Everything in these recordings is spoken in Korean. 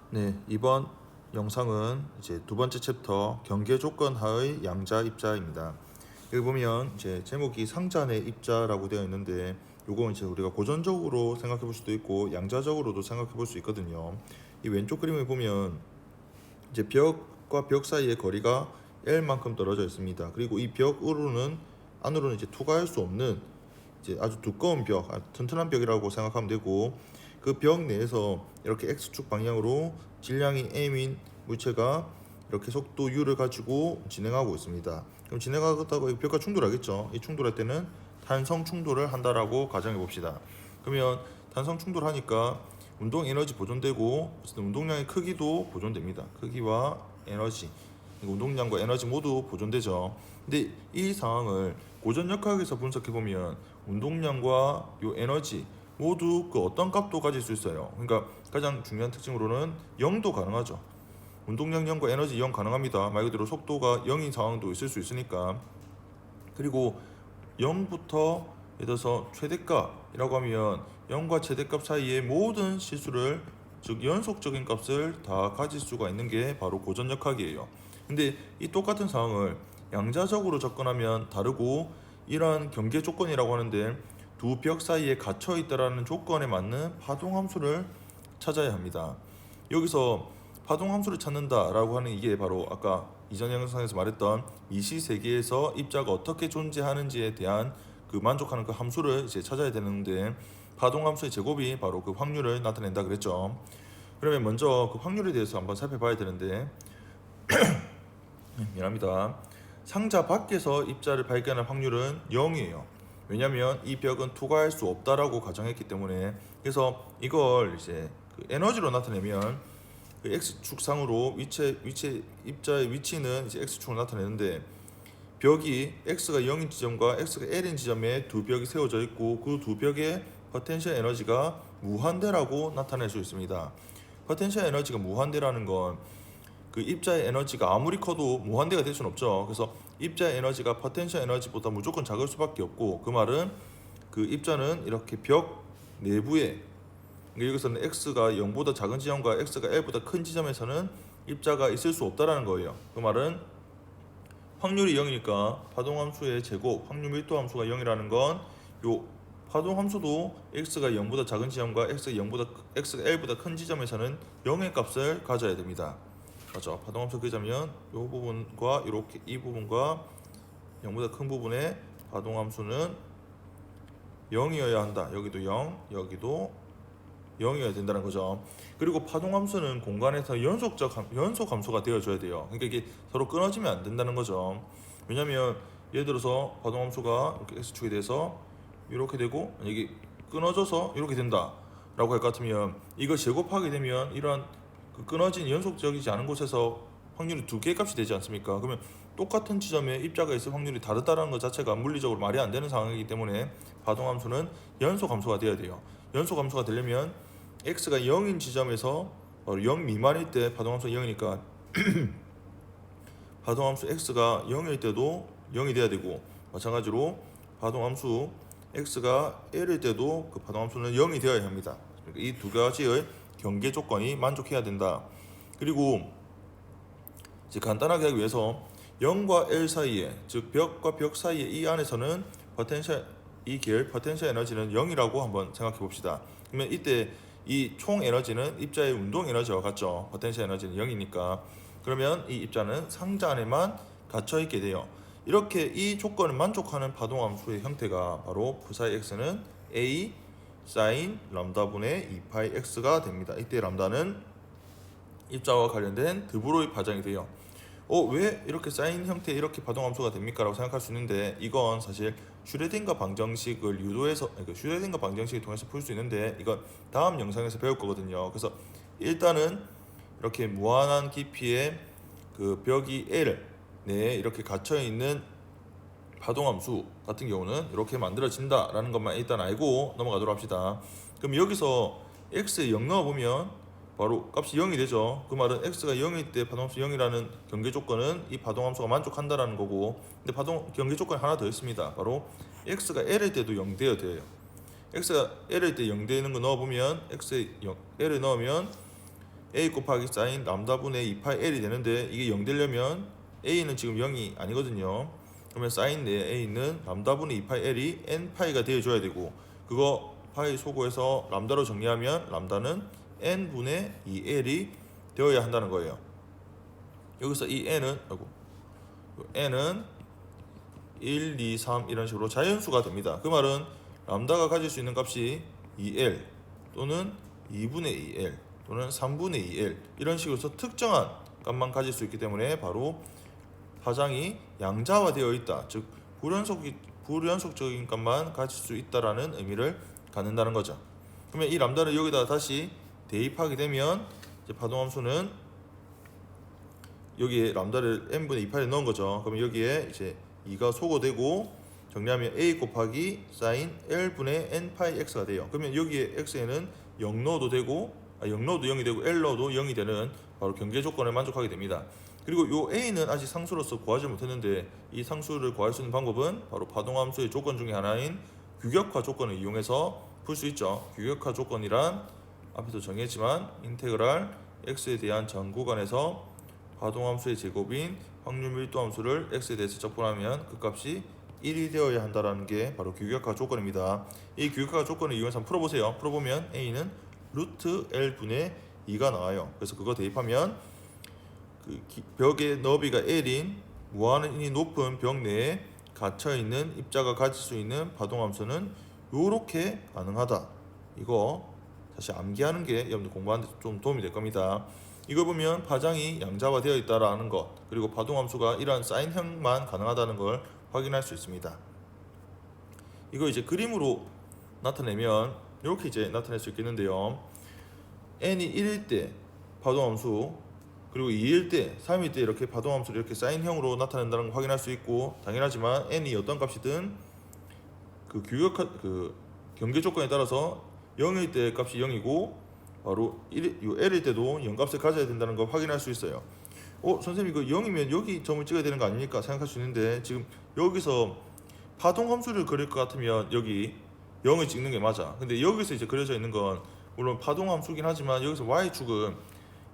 네, 이번 영상은 이제 두 번째 챕터 경계 조건 하의 양자 입자입니다. 여기 보면 이제 제목이 상자 내 입자라고 되어 있는데 요거 이제 우리가 고전적으로 생각해 볼 수도 있고 양자적으로도 생각해 볼 수 있거든요. 이 왼쪽 그림을 보면 이제 벽과 벽 사이의 거리가 L만큼 떨어져 있습니다. 그리고 이 벽으로는 안으로는 이제 투과할 수 없는 이제 아주 두꺼운 벽, 튼튼한 벽이라고 생각하면 되고 그 벽 내에서 이렇게 X축 방향으로 질량이 m인 물체가 이렇게 속도 u를 가지고 진행하고 있습니다. 그럼 진행하다가 이 벽과 충돌하겠죠. 이 충돌할 때는 탄성 충돌을 한다라고 가정해 봅시다. 그러면 탄성 충돌하니까 운동 에너지 보존되고 운동량의 크기도 보존됩니다. 크기와 에너지, 운동량과 에너지 모두 보존되죠. 근데 이 상황을 고전역학에서 분석해 보면 운동량과 요 에너지 모두 그 어떤 값도 가질 수 있어요. 그러니까 가장 중요한 특징으로는 0도 가능하죠. 운동량 0과 에너지 0 가능합니다. 말 그대로 속도가 0인 상황도 있을 수 있으니까. 그리고 0부터 예를 들어서 최대값이라고 하면 0과 최대값 사이의 모든 실수를, 즉 연속적인 값을 다 가질 수가 있는 게 바로 고전역학이에요. 근데 이 똑같은 상황을 양자적으로 접근하면 다르고, 이러한 경계 조건이라고 하는데 두 벽 사이에 갇혀 있다라는 조건에 맞는 파동함수를 찾아야 합니다. 여기서 파동함수를 찾는다라고 하는 이게 바로 아까 이전 영상에서 말했던 미시 세계에서 입자가 어떻게 존재하는지에 대한 그 만족하는 그 함수를 이제 찾아야 되는데, 파동함수의 제곱이 바로 그 확률을 나타낸다 그랬죠. 그러면 먼저 그 확률에 대해서 한번 살펴봐야 되는데, 미안합니다. 상자 밖에서 입자를 발견할 확률은 0이에요. 왜냐하면 이 벽은 투과할 수 없다라고 가정했기 때문에. 그래서 이걸 이제 그 에너지로 나타내면 그 x축상으로 입자의 위치는 이제 x축으로 나타내는데, 벽이 x가 0인 지점과 x가 l인 지점에 두 벽이 세워져 있고 그 두 벽의 포텐셜 에너지가 무한대라고 나타낼 수 있습니다. 포텐셜 에너지가 무한대라는 건 그 입자의 에너지가 아무리 커도 무한대가 될 수는 없죠. 그래서 입자의 에너지가 포텐셜 에너지보다 무조건 작을 수밖에 없고, 그 말은 그 입자는 이렇게 벽 내부에, 그러니까 여기서는 x가 0보다 작은 지점과 x가 l보다 큰 지점에서는 입자가 있을 수 없다라는 거예요. 그 말은 확률이 0이니까 파동함수의 제곱, 확률 밀도 함수가 0이라는 건 요 파동함수도 x가 0보다 작은 지점과 x가 l보다 큰 지점에서는 0의 값을 가져야 됩니다. 맞죠? 파동함수 그리자면 요 부분과 이렇게 이 부분과 0보다 큰 부분의 파동함수는 0이어야 한다. 여기도 0, 여기도 0이어야 된다는 거죠. 그리고 파동함수는 공간에서 연속 함수가 되어줘야 돼요. 그러니까 이게 서로 끊어지면 안 된다는 거죠. 왜냐면 예를 들어서 파동함수가 이렇게 x축이 돼서 이렇게 되고 만약에 끊어져서 이렇게 된다라고 할 것 같으면, 이걸 제곱하게 되면 이러한 그 끊어진 연속적이지 않은 곳에서 확률이 두 개의 값이 되지 않습니까? 그러면 똑같은 지점에 입자가 있을 확률이 다르다는 것 자체가 물리적으로 말이 안 되는 상황이기 때문에 파동함수는 연속함수가 되어야 돼요. 연속함수가 되려면 x가 0인 지점에서 바로 0 미만일 때 파동함수가 0이니까 파동함수 x가 0일 때도 0이 돼야 되고, 마찬가지로 파동함수 x가 l일 때도 그 파동함수는 0이 되어야 합니다. 그러니까 이 두 가지의 경계 조건이 만족해야 된다. 그리고 이제 간단하게 하기 위해서 0과 L 사이에, 즉 벽과 벽 사이에 이 안에서는 이 계열 포텐셜 에너지는 0이라고 한번 생각해 봅시다. 그러면 이때 이 총 에너지는 입자의 운동 에너지와 같죠. 포텐셜 에너지는 0이니까. 그러면 이 입자는 상자 안에만 갇혀 있게 돼요. 이렇게 이 조건을 만족하는 파동함수의 형태가 바로 부사의 x는 a 사인 람다분의 2파이 x가 됩니다. 이때 람다는 입자와 관련된 드브로이 파장이 돼요. 왜 이렇게 사인 형태 이렇게 파동함수가 됩니까? 라고 생각할 수 있는데, 이건 사실 슈레딩거 방정식을 유도해서, 그러니까 슈레딩거 방정식을 통해서 풀 수 있는데, 이건 다음 영상에서 배울 거거든요. 그래서 일단은 이렇게 무한한 깊이의 그 벽이 L 내에 이렇게 갇혀 있는 파동함수 같은 경우는 이렇게 만들어진다라는 것만 일단 알고 넘어가도록 합시다. 그럼 여기서 x에 0 넣어보면 바로 값이 0이 되죠. 그 말은 x가 0일 때 파동함수 0이라는 경계 조건은 이 파동함수가 만족한다라는 거고, 근데 경계 조건이 하나 더 있습니다. 바로 x가 l일 때도 0 되어야 돼요. x가 l일 때 0 되는 거 넣어보면 x에 0, l을 넣으면 a 곱하기 사인 람다분의 2파이 l이 되는데 이게 0 되려면 a는 지금 0이 아니거든요. 그러면 사인 내 a는 람다분의 2파이 l이 n파이가 되어줘야 되고, 그거 파이 소거해서 람다로 정리하면 람다는 n분의 2l이 되어야 한다는 거예요. 여기서 이 n은 1, 2, 3 이런 식으로 자연수가 됩니다. 그 말은 람다가 가질 수 있는 값이 2l 또는 2분의 2l 또는 3분의 2l 이런 식으로 해서 특정한 값만 가질 수 있기 때문에 바로 파장이 양자화되어 있다, 즉 불연속적인 값만 가질 수 있다라는 의미를 갖는다는 거죠. 그러면 이 람다를 여기다 다시 대입하게 되면 이제 파동함수는 여기에 람다를 n분의 2파이에 넣은 거죠. 그러면 여기에 이제 2가 소거되고 정리하면 a 곱하기 사인 l분의 n파이 x가 돼요. 그러면 여기에 x에는 0 넣어도 되고 0 넣어도 0이 되고 l 넣어도 0이 되는 바로 경계 조건을 만족하게 됩니다. 그리고 요 a는 아직 상수로서 구하지 못했는데 이 상수를 구할 수 있는 방법은 바로 파동함수의 조건 중에 하나인 규격화 조건을 이용해서 풀 수 있죠. 규격화 조건이란 앞에서 정했지만 인테그랄 x에 대한 전 구간에서 파동함수의 제곱인 확률 밀도함수를 x에 대해서 적분하면 그 값이 1이 되어야 한다는 게 바로 규격화 조건입니다. 이 규격화 조건을 이용해서 한번 풀어보세요. 풀어보면 a는 루트 l분의 2가 나와요. 그래서 그거 대입하면 그 벽의 너비가 l인 무한히 높은 벽 내에 갇혀있는 입자가 가질 수 있는 파동함수는 요렇게 가능하다. 이거 다시 암기하는 게 여러분들 공부하는 데 좀 도움이 될 겁니다. 이거 보면 파장이 양자화되어 있다라는 것, 그리고 파동함수가 이러한 사인형만 가능하다는 걸 확인할 수 있습니다. 이거 이제 그림으로 나타내면 이렇게 이제 나타낼 수 있겠는데요. n이 1일 때 파동함수, 그리고 2일 때, 3일 때 이렇게 파동함수를 이렇게 사인형으로 나타낸다는 걸 확인할 수 있고, 당연하지만 n이 어떤 값이든 그 경계 조건에 따라서 0일 때 값이 0이고 바로 L일 때도 0값을 가져야 된다는 걸 확인할 수 있어요. 선생님 이거 0이면 여기 점을 찍어야 되는 거 아닙니까? 생각할 수 있는데 지금 여기서 파동함수를 그릴 것 같으면 여기 0을 찍는 게 맞아. 근데 여기서 이제 그려져 있는 건 물론 파동함수긴 하지만 여기서 Y축은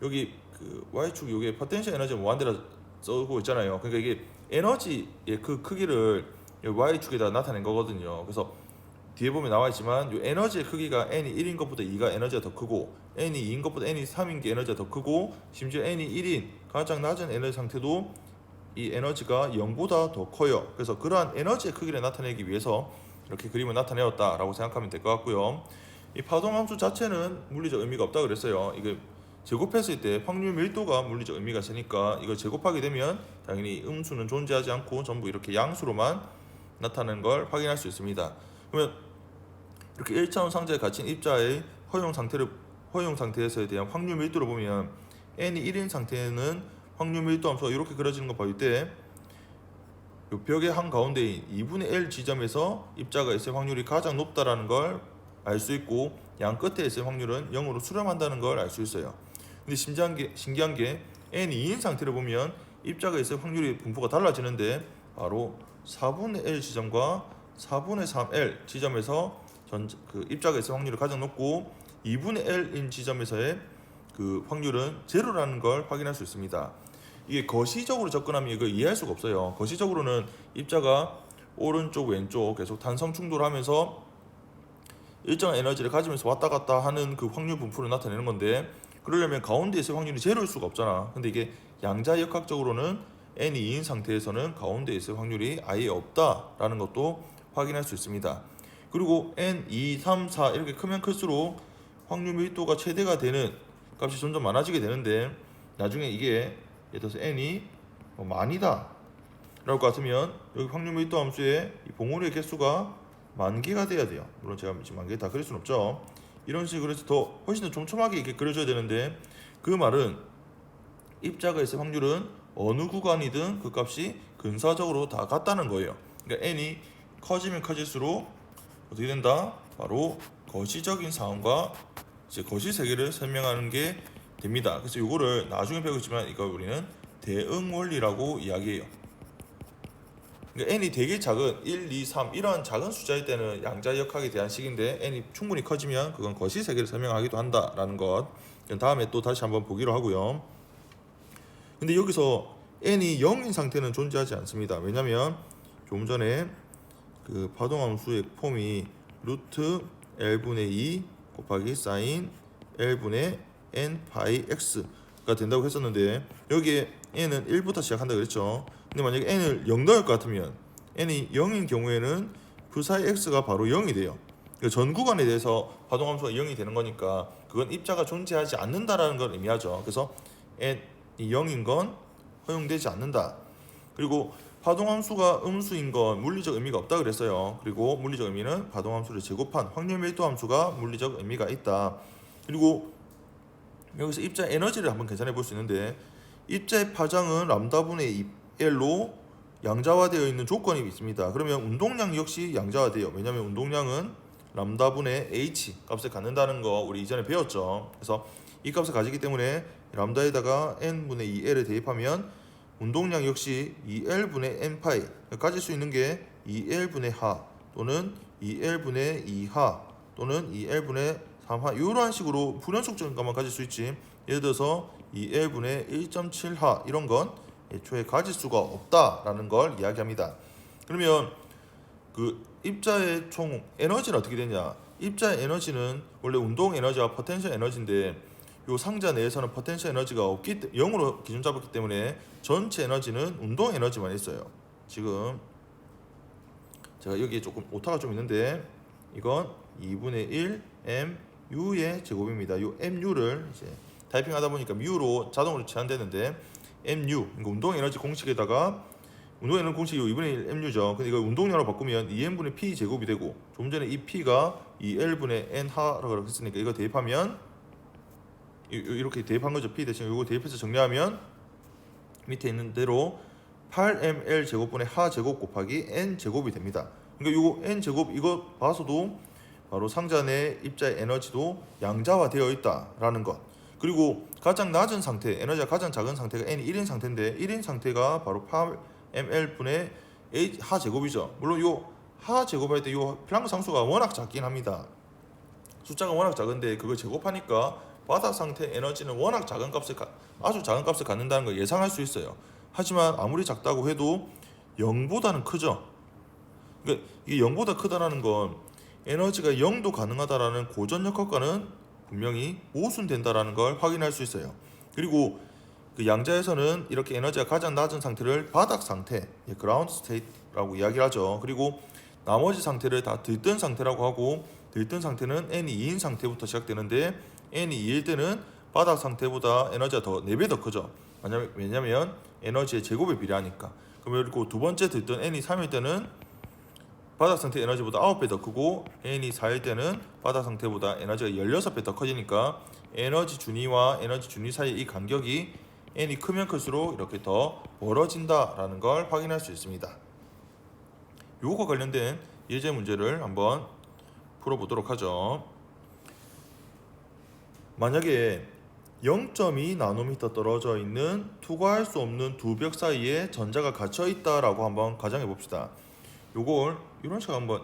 여기 그 Y축 요게 포텐셜 에너지 무한대라 써고 있잖아요. 그러니까 이게 에너지의 그 크기를 Y축에다 나타낸 거거든요. 그래서 뒤에 보면 나와 있지만 이 에너지의 크기가 n이 1인 것보다 2가 에너지가 더 크고 n이 2인 것보다 n이 3인 게 에너지가 더 크고 심지어 n이 1인 가장 낮은 에너지 상태도 이 에너지가 0보다 더 커요. 그래서 그러한 에너지의 크기를 나타내기 위해서 이렇게 그림을 나타내었다라고 생각하면 될 것 같고요. 이 파동함수 자체는 물리적 의미가 없다 그랬어요. 이게 제곱했을 때 확률 밀도가 물리적 의미가 있으니까 이걸 제곱하게 되면 당연히 음수는 존재하지 않고 전부 이렇게 양수로만 나타나는 걸 확인할 수 있습니다. 그러면 이렇게 1차원 상자에 갇힌 입자의 허용 상태에서에 대한 확률 밀도를 보면 n이 1인 상태는 확률 밀도 함수가 이렇게 그려지는 거 볼 때 이 벽의 한 가운데인 2분의 L 지점에서 입자가 있을 확률이 가장 높다라는 걸 알 수 있고 양 끝에 있을 확률은 0으로 수렴한다는 걸 알 수 있어요. 근데 신기한 게 n이 2인 상태를 보면 입자가 있을 확률이 분포가 달라지는데 바로 4분의 L 지점과 4분의 3L 지점에서 그 입자가 있을 확률이 가장 높고 2분의 L인 지점에서의 그 확률은 제로라는 걸 확인할 수 있습니다. 이게 거시적으로 접근하면 이거 이해할 수가 없어요. 거시적으로는 입자가 오른쪽 왼쪽 계속 탄성 충돌하면서 일정한 에너지를 가지면서 왔다 갔다 하는 그 확률 분포를 나타내는 건데, 그러려면 가운데 있을 확률이 제로일 수가 없잖아. 근데 이게 양자역학적으로는 n이 2인 상태에서는 가운데 있을 확률이 아예 없다라는 것도 확인할 수 있습니다. 그리고 n, 2, 3, 4 이렇게 크면 클수록 확률 밀도가 최대가 되는 값이 점점 많아지게 되는데, 나중에 이게 예를 들어서 n이 만이다 라고 같으면 여기 확률 밀도 함수의 이 봉우리의 개수가 10,000개가 돼야 돼요. 물론 제가 지금 10,000개 다 그릴 수는 없죠. 이런 식으로 해서 훨씬 더 촘촘하게 이렇게 그려줘야 되는데, 그 말은 입자가 있을 확률은 어느 구간이든 그 값이 근사적으로 다 같다는 거예요. 그러니까 n이 커지면 커질수록 어떻게 된다? 바로 거시적인 상황과 이제 거시 세계를 설명하는 게 됩니다. 그래서 이거를 나중에 배우겠지만 이거 우리는 대응 원리라고 이야기해요. 그러니까 n이 되게 작은 1, 2, 3 이런 작은 숫자일 때는 양자역학에 대한 식인데 n이 충분히 커지면 그건 거시 세계를 설명하기도 한다라는 것. 다음에 또 다시 한번 보기로 하고요. 근데 여기서 n이 0인 상태는 존재하지 않습니다. 왜냐면 조금 전에 그 파동함수의 폼이 루트 L분의 2 곱하기 사인 L분의 n 파이 x가 된다고 했었는데, 여기에 n은 1부터 시작한다 그랬죠. 근데 만약에 n을 0 넣을 것 같으면 n이 0인 경우에는 그 사이 x가 바로 0이 돼요. 전 구간에 대해서 파동함수가 0이 되는 거니까 그건 입자가 존재하지 않는다라는 걸 의미하죠. 그래서 n이 0인 건 허용되지 않는다. 그리고 파동함수가 음수인 건 물리적 의미가 없다 그랬어요. 그리고 물리적 의미는 파동함수를 제곱한 확률 밀도 함수가 물리적 의미가 있다. 그리고 여기서 입자 에너지를 한번 계산해 볼 수 있는데, 입자의 파장은 람다분의 2L로 양자화되어 있는 조건이 있습니다. 그러면 운동량 역시 양자화돼요. 왜냐하면 운동량은 람다분의 H 값을 갖는다는 거 우리 이전에 배웠죠. 그래서 이 값을 가지기 때문에 람다에다가 n분의 2L을 대입하면 운동량 역시 2L분의 n파이 가질 수 있는 게 2L분의 하 또는 2L분의 2하 또는 2L분의 3하, 이런 식으로 불연속적인 것만 가질 수 있지, 예를 들어서 2L분의 1.7하 이런 건 애초에 가질 수가 없다라는 걸 이야기합니다. 그러면 그 입자의 총 에너지는 어떻게 되냐? 입자의 에너지는 원래 운동 에너지와 포텐셜 에너지인데, 요 상자 내에서는 포텐셜 에너지가 없기 때문에 0으로 기준 잡았기 때문에 전체 에너지는 운동 에너지만 있어요. 지금 제가 여기에 조금 오타가 좀 있는데, 이건 2분의 1 mu의 제곱입니다. 요 mu를 이제 타이핑하다 보니까 mu로 자동으로 제한되는데, mu 그러니까 운동 에너지 공식에다가 운동 에너지 공식이 2분의 1 mu죠. 근데 이걸 운동량으로 바꾸면 2n분의 p 제곱이 되고, 좀 전에 이 p가 2l분의 n 하라고 했으니까 이거 대입하면 이렇게 대입한 거죠. p 대신 이거 대입해서 정리하면 밑에 있는 대로 8ml 제곱분의 하 제곱 곱하기 n 제곱이 됩니다. 그러니까 이거 n 제곱 이거 봐서도 바로 상자 내 입자의 에너지도 양자화되어 있다라는 것. 그리고 가장 낮은 상태, 에너지가 가장 작은 상태가 n이 1인 상태인데, 1인 상태가 바로 8ml분의 하 제곱이죠. 물론 요 하 제곱할 때 요 플랑크 상수가 워낙 작긴 합니다. 숫자가 워낙 작은데 그걸 제곱하니까 바닥 상태 에너지는 워낙 작은 값을 아주 작은 값을 갖는다는 걸 예상할 수 있어요. 하지만 아무리 작다고 해도 0보다는 크죠. 그러니까 이게 0보다 크다라는 건 에너지가 0도 가능하다라는 고전력 효과는 분명히 모순된다라는 걸 확인할 수 있어요. 그리고 그 양자에서는 이렇게 에너지가 가장 낮은 상태를 바닥 상태, 그라운드 스테이트라고 이야기를 하죠. 그리고 나머지 상태를 다 들뜬 상태라고 하고, 들뜬 상태는 n이 2인 상태부터 시작되는데, n이 2일 때는 바닥 상태보다 에너지가 더 4배 더 크죠. 왜냐면 에너지의 제곱에 비례하니까. 그리고 두 번째 들뜬 n이 3일 때는 바닥 상태 에너지보다 9배 더 크고, n이 4일 때는 바닥 상태보다 에너지가 16배 더 커지니까 에너지 준위와 에너지 준위 사이의 이 간격이 n이 크면 클수록 이렇게 더 멀어진다라는 걸 확인할 수 있습니다. 요거 관련된 예제 문제를 한번 풀어보도록 하죠. 만약에 0.2 나노미터 떨어져 있는 투과할 수 없는 두 벽 사이에 전자가 갇혀 있다라고 한번 가정해 봅시다. 요걸 이런 식으로 한번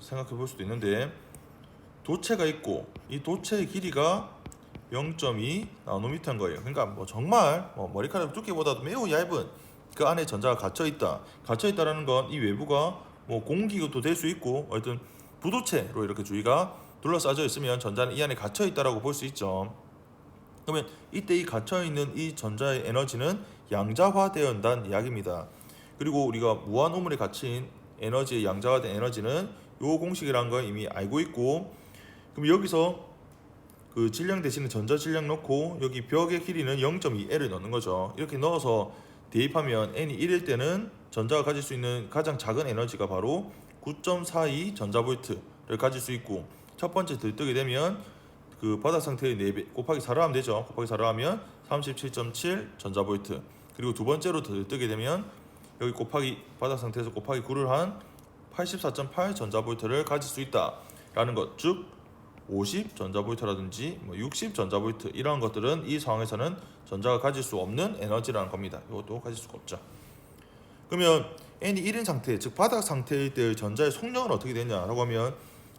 생각해 볼 수도 있는데, 도체가 있고 이 도체의 길이가 0.2 나노미터인 거예요. 그러니까 뭐 정말 머리카락 두께보다도 매우 얇은 그 안에 전자가 갇혀 있다. 갇혀 있다라는 건 이 외부가 뭐 공기도 될 수 있고, 어쨌든 부도체로 이렇게 주위가 둘러싸져 있으면 전자는 이 안에 갇혀 있다라고 볼 수 있죠. 그러면 이때 이 갇혀 있는 이 전자의 에너지는 양자화되어 온다는 이야기입니다. 그리고 우리가 무한 우물에 갇힌 에너지의 양자화된 에너지는 요 공식이라는 걸 이미 알고 있고, 그럼 여기서 그 질량 대신에 전자 질량 넣고 여기 벽의 길이는 0.2L을 넣는 거죠. 이렇게 넣어서 대입하면 n이 1일 때는 전자가 가질 수 있는 가장 작은 에너지가 바로 9.42 전자볼트를 가질 수 있고, 첫 번째 들뜨게 되면 그 바닥 상태의 4배 곱하기 4를 하면 되죠. 곱하기 4를 하면 37.7 전자볼트. 그리고 두 번째로 들뜨게 되면 여기 곱하기 바닥 상태에서 곱하기 9를 한 84.8 전자볼트를 가질 수 있다라는 것. 즉 50 전자볼트라든지 60 전자볼트 이러한 것들은 이 상황에서는 전자가 가질 수 없는 에너지라는 겁니다. 이것도 가질 수가 없죠. 그러면 n이 1인 상태, 즉 바닥 상태일 때의 전자의 속력은 어떻게 되냐라고 하면,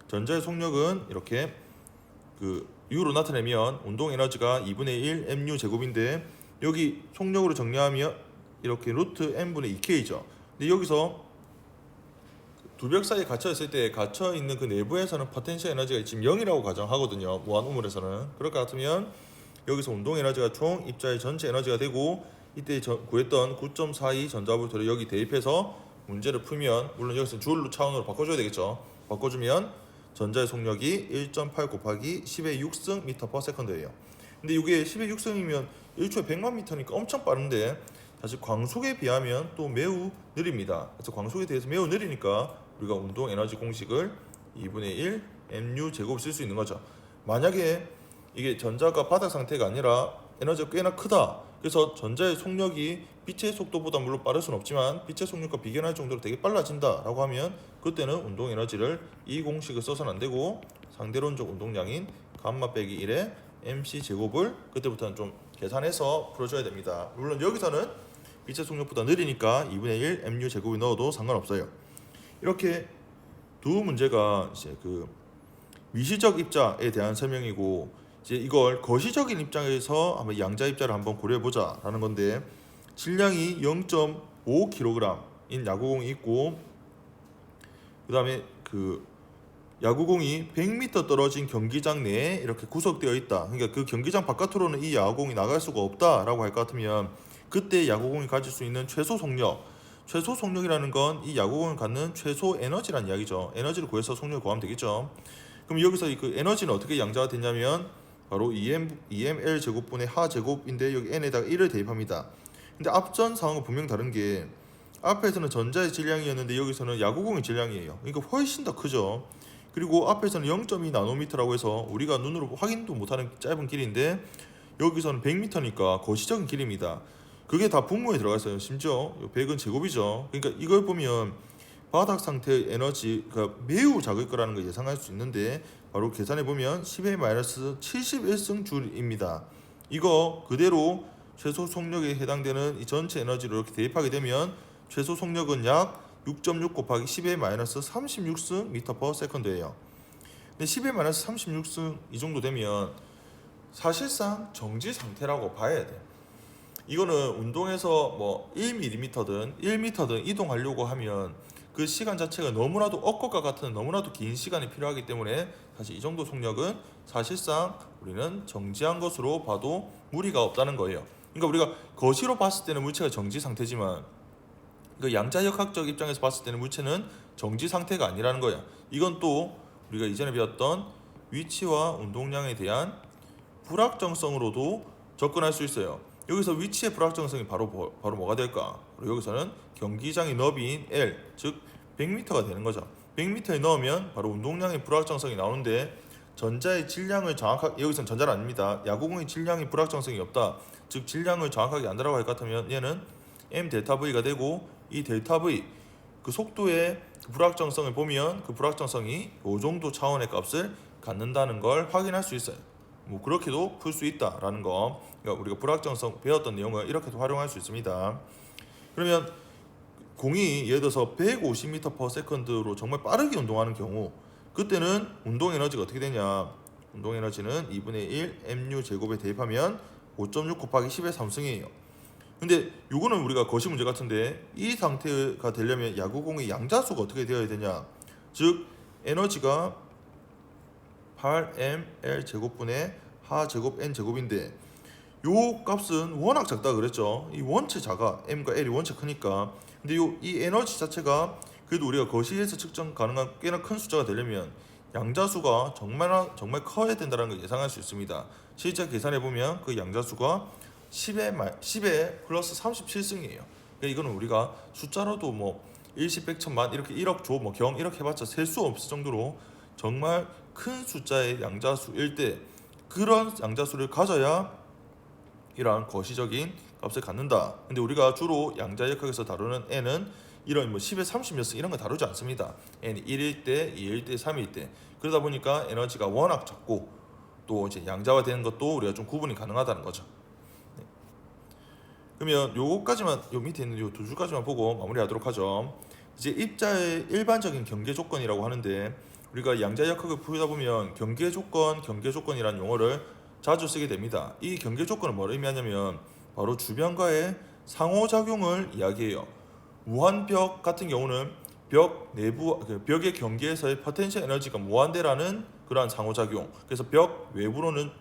전자의 속력은 이렇게 그 U로 나타내면 운동 에너지가 2분의 1 mu 제곱인데 여기 속력으로 정리하면 이렇게 루트 n분의 2k죠. 근데 여기서 두 벽 사이에 갇혀 있을 때 갇혀 있는 그 내부에서는 포텐셜 에너지가 지금 0이라고 가정하거든요. 무한 우물에서는. 그럴 것 같으면 여기서 운동 에너지가 총 입자의 전체 에너지가 되고 이때 구했던 9.42 전자볼트를 여기 대입해서 문제를 풀면 물론 여기서 줄로 차원으로 바꿔줘야 되겠죠. 바꿔주면 전자의 속력이 1.8 곱하기 10의 6승 미터 퍼 세컨드예요. 근데 이게 10의 6승이면 1초에 100만 미터니까 엄청 빠른데 사실 광속에 비하면 또 매우 느립니다. 그래서 광속에 대해서 매우 느리니까 우리가 운동 에너지 공식을 2분의 1 mu 제곱 쓸 수 있는 거죠. 만약에 이게 전자가 바닥 상태가 아니라 에너지가 꽤나 크다. 그래서 전자의 속력이 빛의 속도보다 물론 빠를 수는 없지만 빛의 속력과 비견할 정도로 되게 빨라진다라고 하면 그때는 운동 에너지를 이 공식을 써서는 안 되고 상대론적 운동량인 감마 빼기 1의 mc 제곱을 그때부터는 좀 계산해서 풀어줘야 됩니다. 물론 여기서는 빛의 속력보다 느리니까 2분의 1 mu 제곱이 넣어도 상관없어요. 이렇게 두 문제가 이제 그 미시적 입자에 대한 설명이고 이제 이걸 거시적인 입장에서 한번 양자 입자를 한번 고려해 보자라는 건데 질량이 0.5kg인 야구공이 있고 그다음에 그 야구공이 100m 떨어진 경기장 내에 이렇게 구석되어 있다. 그러니까 그 경기장 바깥으로는 이 야구공이 나갈 수가 없다라고 할 것 같으면 그때 야구공이 가질 수 있는 최소 속력이라는 건 이 야구공을 갖는 최소 에너지란 이야기죠. 에너지를 구해서 속력을 구하면 되겠죠. 그럼 여기서 그 에너지는 어떻게 양자가 됐냐면 바로 EML 제곱분의 하 제곱인데 여기 n에다가 1을 대입합니다. 근데 앞전 상황은 분명 다른 게 앞에서는 전자의 질량이었는데 여기서는 야구공의 질량이에요. 그러니까 훨씬 더 크죠. 그리고 앞에서는 0.2 나노미터라고 해서 우리가 눈으로 확인도 못하는 짧은 길인데 여기서는 100m니까 거시적인 길입니다. 그게 다 분모에 들어가 있어요. 심지어 100은 제곱이죠. 그러니까 이걸 보면 바닥 상태의 에너지가 매우 작을 거라는 걸 예상할 수 있는데 바로 계산해 보면 10의 마이너스 71승 줄입니다. 이거 그대로 최소 속력에 해당되는 이 전체 에너지를 이렇게 대입하게 되면 최소 속력은 약 6.6 곱하기 10의 마이너스 36승 미터 퍼 세컨드예요. 근데 10의 마이너스 36승 이 정도 되면 사실상 정지 상태라고 봐야 돼. 이거는 운동에서 뭐 1mm든 1m든 이동하려고 하면 그 시간 자체가 너무나도 엇것과 같은 너무나도 긴 시간이 필요하기 때문에 사실 이 정도 속력은 사실상 우리는 정지한 것으로 봐도 무리가 없다는 거예요. 그러니까 우리가 거시로 봤을 때는 물체가 정지 상태지만 그 양자역학적 입장에서 봤을 때는 물체는 정지 상태가 아니라는 거야. 이건 또 우리가 이전에 배웠던 위치와 운동량에 대한 불확정성으로도 접근할 수 있어요. 여기서 위치의 불확정성이 바로 뭐가 될까? 여기서는 경기장의 너비인 L, 즉 100m가 되는 거죠. 100m에 넣으면 바로 운동량의 불확정성이 나오는데 전자의 질량을 정확하게 여기서는 전자는 아닙니다. 야구공의 질량의 불확정성이 없다. 즉 질량을 정확하게 안다라고 할 것 같으면 얘는 m 델타 v가 되고 이 델타 v 그 속도의 불확정성을 보면 그 불확정성이 이 정도 차원의 값을 갖는다는 걸 확인할 수 있어요. 뭐 그렇게도 풀 수 있다라는 거. 그러니까 우리가 불확정성 배웠던 내용을 이렇게도 활용할 수 있습니다. 그러면 공이 예를 들어서 150m/s로 정말 빠르게 운동하는 경우 그때는 운동 에너지가 어떻게 되냐? 운동 에너지는 2분의 1 mu 제곱에 대입하면 5.6 곱하기 10의 3승이에요. 근데 요거는 우리가 거시 문제 같은데 이 상태가 되려면 야구공의 양자수가 어떻게 되어야 되냐? 즉 에너지가 8ml 제곱분의 하 제곱 n 제곱인데 요 값은 워낙 작다 그랬죠. 이 원체 작아. m과 l이 원체 크니까. 근데 이 에너지 자체가 그래도 우리가 거시에서 측정 가능한 꽤나 큰 숫자가 되려면 양자수가 정말 커야 된다는 걸 예상할 수 있습니다. 실제 계산해 보면 그 양자수가 10의 플러스 37승이에요. 그러니까 이거는 우리가 숫자로도 뭐 1십 100 천만 이렇게 1억 조 뭐 경 이렇게 해봤자 셀 수 없을 정도로 정말 큰 숫자의 양자수일 때 그런 양자수를 가져야 이러한 거시적인 값을 갖는다. 근데 우리가 주로 양자역학에서 다루는 n은 이런 뭐 10의 30몇 승 이런 거 다루지 않습니다. n이 1일 때, 2일 때, 3일 때 그러다 보니까 에너지가 워낙 작고 또 이제 양자화 되는 것도 우리가 좀 구분이 가능하다는 거죠. 네. 그러면 요거까지만 요 밑에 있는 요 두 줄까지만 보고 마무리하도록 하죠. 이제 입자의 일반적인 경계 조건이라고 하는데 우리가 양자역학을 풀다 보면 경계조건이라는 용어를 자주 쓰게 됩니다. 이 경계조건은 뭘 의미하냐면 바로 주변과의 상호작용을 이야기해요. 무한벽 같은 경우는 벽 내부 벽의 경계에서의 포텐셜 에너지가 무한대라는 그러한 상호작용. 그래서 벽 외부로는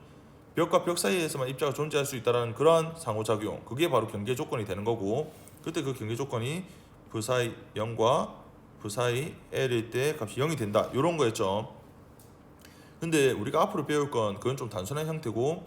벽과 벽 사이에서만 입자가 존재할 수 있다는 그러한 상호작용. 그게 바로 경계 조건이 되는 거고, 그때 그 경계 조건이 V 사이 0과 V 사이 L일 때 값이 0이 된다. 이런 거였죠. 근데 우리가 앞으로 배울 건 그건 좀 단순한 형태고,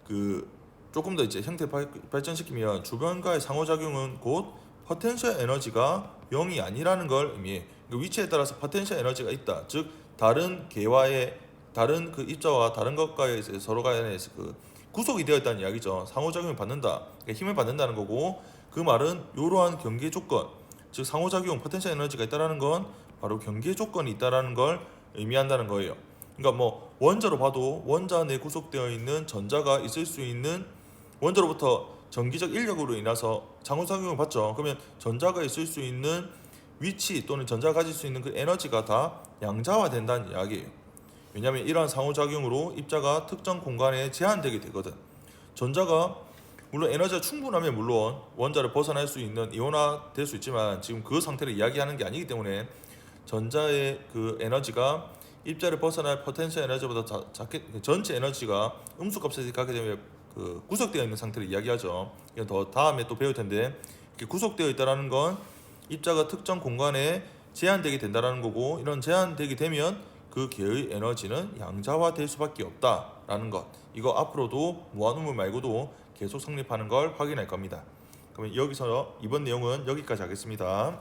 그 조금 더 이제 형태 발전시키면 주변과의 상호작용은 곧 포텐셜 에너지가 0이 아니라는 걸 의미해. 그 위치에 따라서 포텐셜 에너지가 있다. 즉 다른 개와의 다른 그 입자와 다른 것과의 서로 간에 그 구속이 되어 있다는 이야기죠. 상호작용을 받는다. 그러니까 힘을 받는다는 거고, 그 말은 이러한 경계 조건, 즉 상호작용 포텐셜 에너지가 있다라는 건 바로 경계 조건이 있다라는 걸 의미한다는 거예요. 그러니까 뭐 원자로 봐도 원자 안에 구속되어 있는 전자가 있을 수 있는, 원자로부터 전기적 인력으로 인해서 상호작용을 받죠. 그러면 전자가 있을 수 있는 위치 또는 전자가 가질 수 있는 그 에너지가 다 양자화된다는 이야기예요. 왜냐하면 이러한 상호작용으로 입자가 특정 공간에 제한되게 되거든. 전자가 물론 에너지가 충분하면 물론 원자를 벗어날 수 있는 이온화 될 수 있지만 지금 그 상태를 이야기하는 게 아니기 때문에 전자의 그 에너지가 입자를 벗어날 포텐셜 에너지보다 작게, 전체 에너지가 음수값에 가게 되면 그 구속되어 있는 상태를 이야기하죠. 이건 더 다음에 또 배울 텐데, 이렇게 구속되어 있다라는 건 입자가 특정 공간에 제한되게 된다라는 거고, 이런 제한되게 되면 그 개의 에너지는 양자화될 수밖에 없다라는 것. 이거 앞으로도 무한우물 말고도 계속 성립하는 걸 확인할 겁니다. 그러면 여기서 이번 내용은 여기까지 하겠습니다.